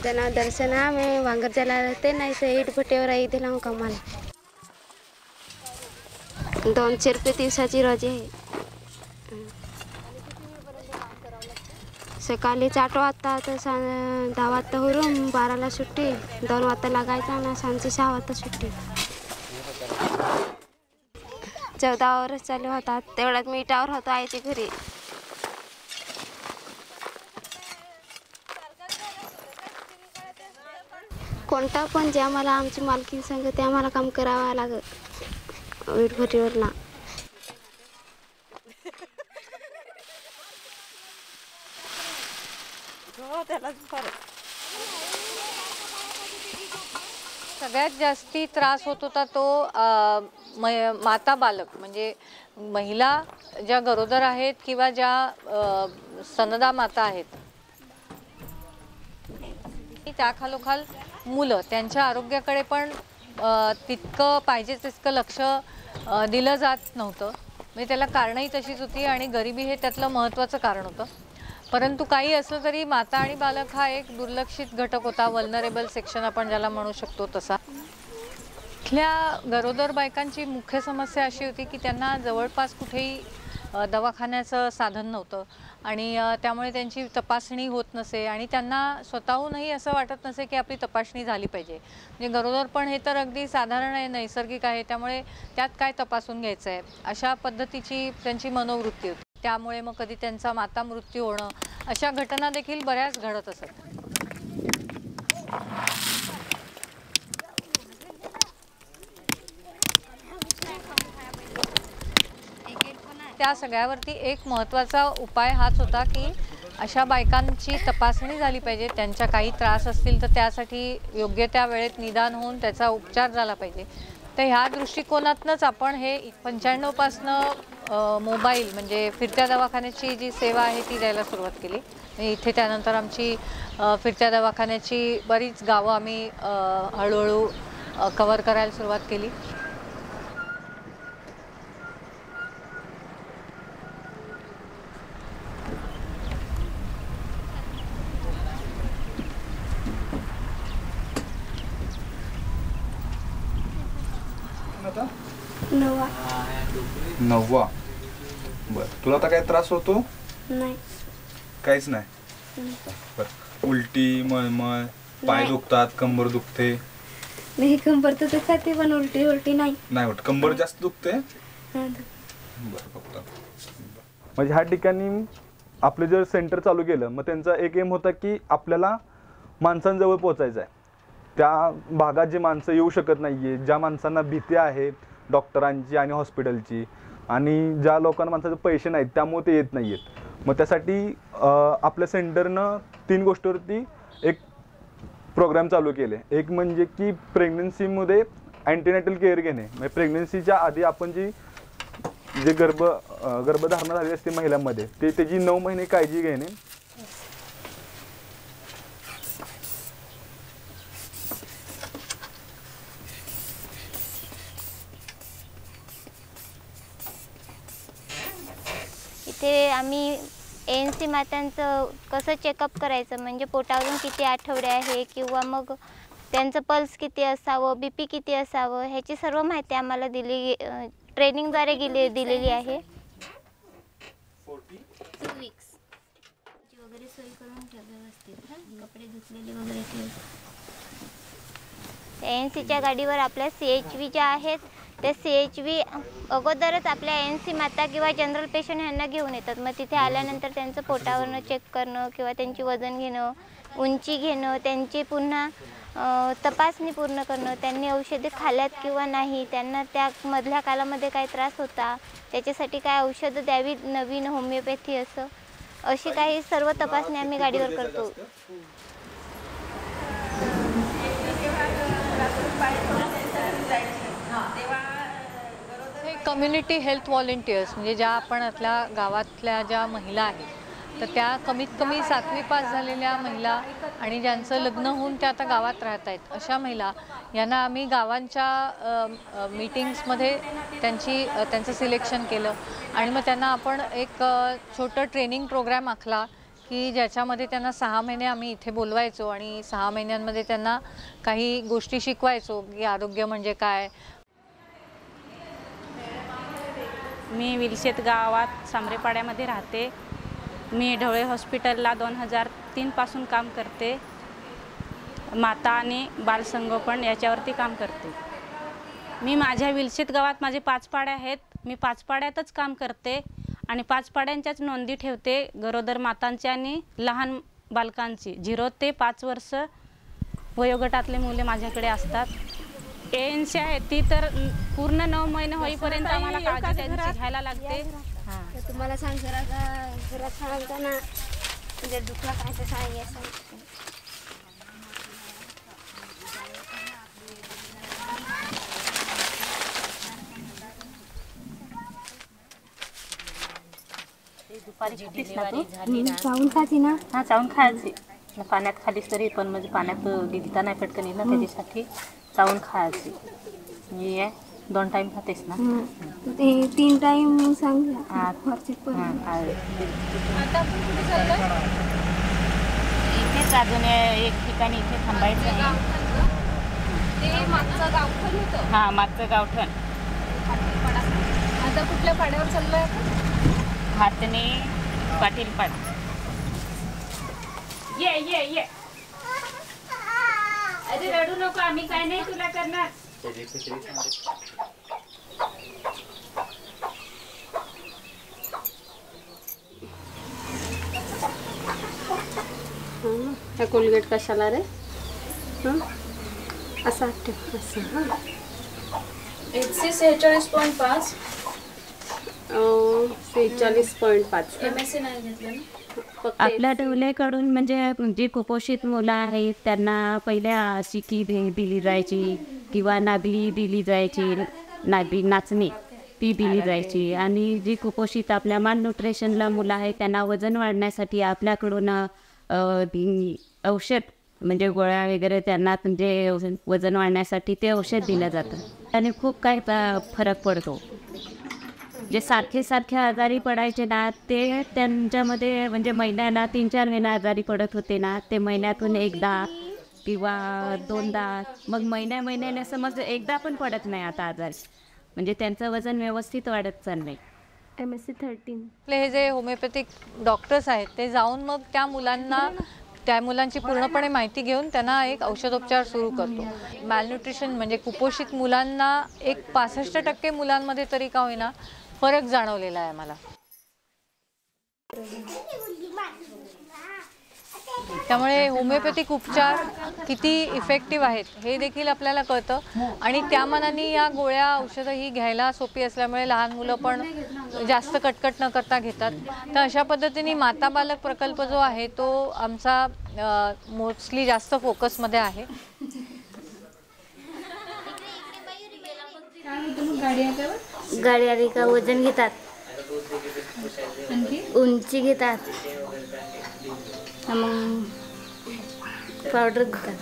माझं नाव दर्शना, मी वांगरच्याला राहते. नाही से ईट भट्टीवर आहे, इथे लावून कामाला. 200 रुपये दिवसाची रोजी आहे. सकाळी 8 वाजता तर 10 वाजता हुरून 12ला सुट्टी, 2 वाजता लागायचा आणि सांजची 6 वाजता सुट्टी. 14 वर्ष चालू होतात. तेवढ्यात मी इटावर होतो आईच्या घरी. कोणता पण जे आम्हाला आमची मालकीन सांगते आम्हाला काम करावं लागत वीटभट्टीवर ना. सगळ्यात जास्ती त्रास होत होता तो माता बालक, म्हणजे महिला ज्या गरोदर आहेत किंवा ज्या स्तनदा माता आहेत, त्याखालोखाल मुलं, त्यांच्या आरोग्याकडे पण तितकं पाहिजे तितकं लक्ष दिलं जात नव्हतं. म्हणजे त्याला कारणही तशीच होती आणि गरिबी हे त्यातलं महत्त्वाचं कारण होतं. परंतु काही असलं तरी माता आणि बालक हा एक दुर्लक्षित घटक होता, वल्नरेबल सेक्शन आपण ज्याला म्हणू शकतो तसा. इथल्या गरोदर बायकांची मुख्य समस्या अशी होती की त्यांना जवळपास कुठेही दवाखान्याचं साधन नव्हतं आणि त्यामुळे त्यांची तपासणी होत नसे आणि त्यांना स्वतःहूनही असं वाटत नसे की आपली तपासणी झाली पाहिजे. म्हणजे गरोदरपण हे तर अगदी साधारण आहे, नैसर्गिक आहे, त्यामुळे त्यात काय तपासून घ्यायचं आहे अशा पद्धतीची त्यांची मनोवृत्ती होती. त्यामुळे मग कधी त्यांचा माता मृत्यू होणं अशा घटना देखील बऱ्याच घडत असत. त्या सगळ्यावरती एक महत्त्वाचा उपाय हाच होता की अशा बायकांची तपासणी झाली पाहिजे. त्यांच्या काही त्रास असतील तर त्यासाठी योग्य त्या वेळेत निदान होऊन त्याचा उपचार झाला पाहिजे. तर ह्या दृष्टिकोनातूनच आपण हे 95 पासनं मोबाईल म्हणजे फिरत्या दवाखान्याची जी सेवा आहे ती द्यायला सुरुवात केली. इथे त्यानंतर आमची फिरत्या दवाखान्याची बरीच गावं आम्ही हळूहळू कव्हर करायला सुरुवात केली. नववा. बर, तुला आता काय त्रास होतो? नाही, काहीच नाही. बर, उलटी, मळमळ, पाय दुखतात, कंबर दुखते? नाही, कंबर तर दुखते पण उलटी नाही. नाही होत. कंबर जास्त दुखते? म्हणजे ह्या ठिकाणी आपलं जर सेंटर चालू केलं मग त्यांचा एक एम होता की आपल्याला माणसांजवळ पोहोचायचं आहे. त्या भागात जे माणसं येऊ शकत नाहीये, ज्या माणसांना भीती आहे डॉक्टरांची आणि हॉस्पिटलची, आणि ज्या लोकांना माणसाचे पैसे नाहीत त्यामुळे ते येत नाहीयेत. मग त्यासाठी आपल्या सेंटरनं 3 गोष्टीवरती एक प्रोग्राम चालू केले. एक म्हणजे की प्रेग्नन्सीमध्ये अँटीनेटल केअर घेणे, म्हणजे प्रेग्नन्सीच्या आधी आपण जे गर्भधारणा झालेली असते महिलांमध्ये त्याची 9 महिने काळजी घेणे. इथे आम्ही ANC मातांचं कसं चेकअप करायचं, म्हणजे पोटावरून किती आठवडे आहे किंवा मग त्यांचं पल्स किती असावं, BP किती असावं, ह्याची सर्व माहिती आम्हाला ट्रेनिंगद्वारे दिलेली आहे. 2 वीक्स वगैरे सोय करून ठेव व्यवस्थित, कपडे धुतलेले वगैरे ठेव. ANCच्या गाडीवर आपल्या CHV ज्या आहेत त्या CHV अगोदरच आपल्या ANC माता किंवा जनरल पेशंट यांना घेऊन येतात. मग तिथे आल्यानंतर त्यांचं पोटावरनं चेक करणं किंवा त्यांची वजन घेणं, उंची घेणं, त्यांची पुन्हा तपासणी पूर्ण करणं, त्यांनी औषधे खाल्ल्यात किंवा नाही, त्यांना त्या मधल्या कालामध्ये काय त्रास होता, त्याच्यासाठी काय औषधं द्यावी, नवीन होमिओपॅथी अशी काही सर्व तपासणी आम्ही गाडीवर करतो. कम्युनिटी हेल्थ व्हॉलेंटियर्स म्हणजे ज्या आपण आपल्या गावातल्या ज्या महिला आहेत तर त्या कमीत कमी 7वी पास झालेल्या महिला आणि ज्यांचं लग्न होऊन त्या आता गावात राहत आहेत अशा महिला यांना आम्ही गावांच्या मीटिंग्समध्ये त्यांचं सिलेक्शन केलं आणि मग त्यांना आपण एक छोटं ट्रेनिंग प्रोग्राम आखला की ज्याच्यामध्ये त्यांना 6 महिने आम्ही इथे बोलवायचो आणि 6 महिन्यांमध्ये त्यांना काही गोष्टी शिकवायचो की आरोग्य म्हणजे काय. मी विलशेत गावात सामरेपाड्यामध्ये राहते. मी ढवळे हॉस्पिटलला 2003 पासून काम करते. माता आणि बालसंगोपन याच्यावरती काम करते. मी माझ्या विलशेत गावात माझे 5 पाड्या आहेत. मी 5 पाड्यातच काम करते आणि 5 पाड्यांच्याच नोंदी ठेवते गरोदर मातांची आणि लहान बालकांची. 0 ते 5 वर्ष वयोगटातले मुले माझ्याकडे असतात. ANC आहे ती तर पूर्ण 9 महिने होईपर्यंत आम्हाला काळजी त्यांची घ्यायला लागते. तर तुम्हाला सांग घरात सांगता ना म्हणजे दुखलं काय तर सांग. चावून खायची ना. हां चावून खायची. पाण्यात खालीच तरी पण म्हणजे पाण्यात गिळता नाही पटकन येईल ना त्याच्यासाठी चावून खायची. मी 2 टाईम खातेस ना. ते 3 टाइम सांग. इथेच अजून एक ठिकाणी इथे थांबायचं आहे. मागचं गावठण होतं. हां मागचं गावठण. आता कुठल्या पाड्यावर चाललोय? हातने पाटील पाड. ये अरे रडू नको, आम्ही काय नाही तुला करणार. हा कोलगेट कशाला रे? असं ठेव असं. 46.5 46.5 MSc नाही घेतलं ना. आपल्या ढवलेकडून म्हणजे जी कुपोषित मुलं आहेत त्यांना पहिल्या शिकी दिली जायची किंवा नागली दिली जायची. नाचणी ती दिली जायची. आणि जी कुपोषित आपल्या मालन्यूट्रिशनला मुलं आहेत त्यांना वजन वाढण्यासाठी आपल्याकडून औषध म्हणजे गोळ्या वगैरे त्यांना म्हणजे वजन वाढण्यासाठी ते औषध दिलं जातं. त्याने खूप काही फरक पडतो. जे सारखे आजारी पडायचे ना ते त्यांच्यामध्ये म्हणजे महिन्याला 3-4 महिने आजारी पडत होते ना ते महिन्यातून एकदा किंवा 2दा मग महिन्याने समज एकदा पण पडत नाही आता आजारी. म्हणजे त्यांचं वजन व्यवस्थित वाढत चाललंय. MSc 13. आपले हे जे होमिओपॅथिक डॉक्टर्स आहेत ते जाऊन मग त्या मुलांची पूर्णपणे माहिती घेऊन त्यांना एक औषधोपचार सुरू करतो. मॅलन्यूट्रिशन म्हणजे कुपोषित मुलांना एक 65% मुलांमध्ये तरी का होईना फरक जाणवलेला आहे मला. त्यामुळे होमिओपॅथिक उपचार किती इफेक्टिव्ह आहेत हे देखील आपल्याला कळतं. आणि त्या मानाने या गोळ्या औषधं ही घ्यायला सोपी असल्यामुळे लहान मुलं पण जास्त कटकट न करता घेतात. तर अशा पद्धतीने माता बालक प्रकल्प जो आहे तो आमचा मोस्टली जास्त फोकसमध्ये आहे. गाडी आली का वजन घेतात, उंची घेतात, मग पावडर घेतात.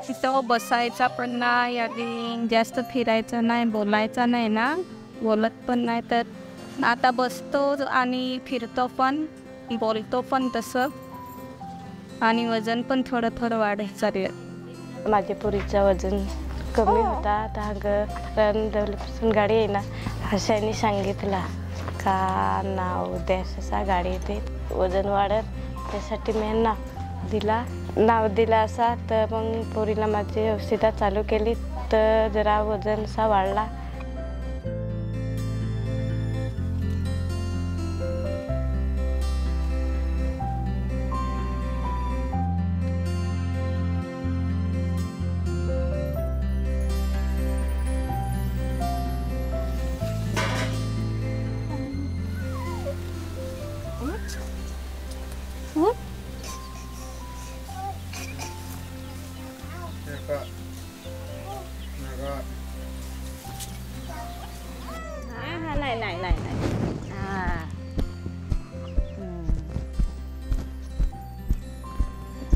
तिथं बसायचा पण नाही आणि जास्त फिरायचं नाही, बोलायचं नाही ना, बोलत पण नाही. तर आता बसतो आणि फिरतो पण बोलतो पण तसं. आणि वजन पण थोडं वाढत चाललं. माझ्या पुरीचं वजन कमी होता. आता डेव्हलपपासून गाडी आहे ना हर्षाने सांगितला का नाव द्या गाडी येते वजन वाढत. त्यासाठी मी नाव दिला असा. तर मग पोरीला माझी औषधं चालू केली तर जरा वजन असा वाढला.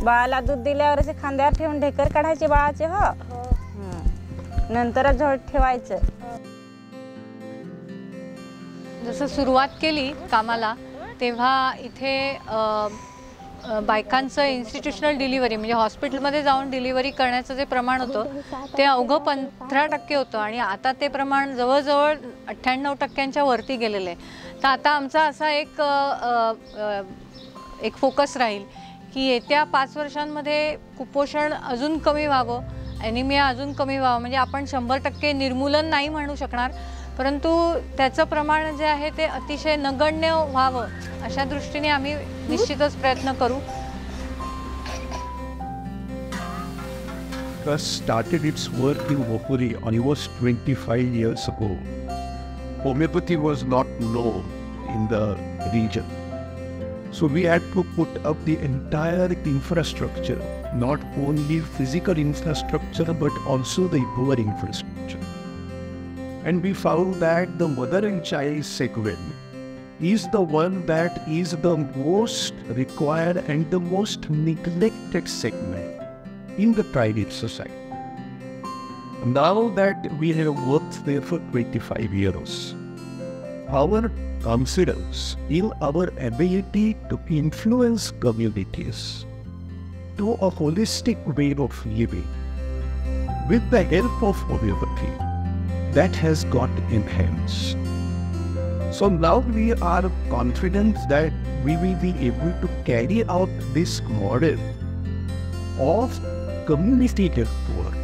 बाळाला दूध दिल्यावर असे खांद्यावर ठेवून ढेकर काढायचे बाळाचे. हो नंतरच जवळ ठेवायचं. जसं सुरुवात केली कामाला तेव्हा इथे बायकांचं इन्स्टिट्यूशनल डिलिव्हरी म्हणजे हॉस्पिटलमध्ये जाऊन डिलिव्हरी करण्याचं जे प्रमाण होतं ते अवघं 15% होतं आणि आता ते प्रमाण जवळजवळ 98% वरती गेलेलं आहे. तर आता आमचा असा एक फोकस राहील की येत्या 5 वर्षांमध्ये कुपोषण अजून कमी व्हावं, ॲनिमिया अजून कमी व्हावं. म्हणजे आपण 100% निर्मूलन नाही म्हणू शकणार, परंतु त्याचं प्रमाण जे आहे ते अतिशय नगण्य व्हावं अशा दृष्टीने आम्ही निश्चितच प्रयत्न करू. Started its work in Vopuri almost 25 years ago. Homeopathy was not known in the region. So we had to put up the entire infrastructure, not only physical infrastructure but also the poor infrastructure. And we found that the mother and child segment is the one that is the most required and the most neglected segment in the private society. Now that we have worked there for 25 years, our confidence in our ability to influence communities to a holistic way of living with the help of homeopathy, that has got enhanced. So now we are confident that we will be able to carry out this model of community health work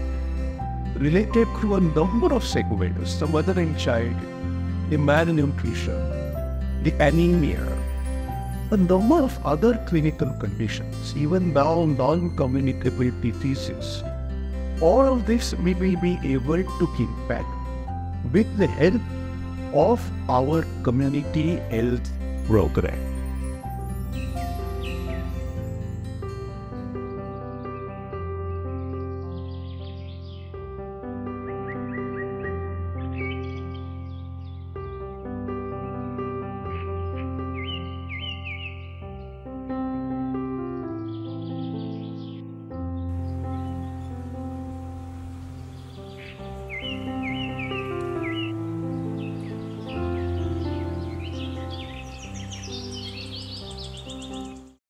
related to a number of segments: the mother and child, the malnutrition, the anemia, a number of other clinical conditions, even now non-communicable diseases. All of this we will be able to impact with the help of our community health program.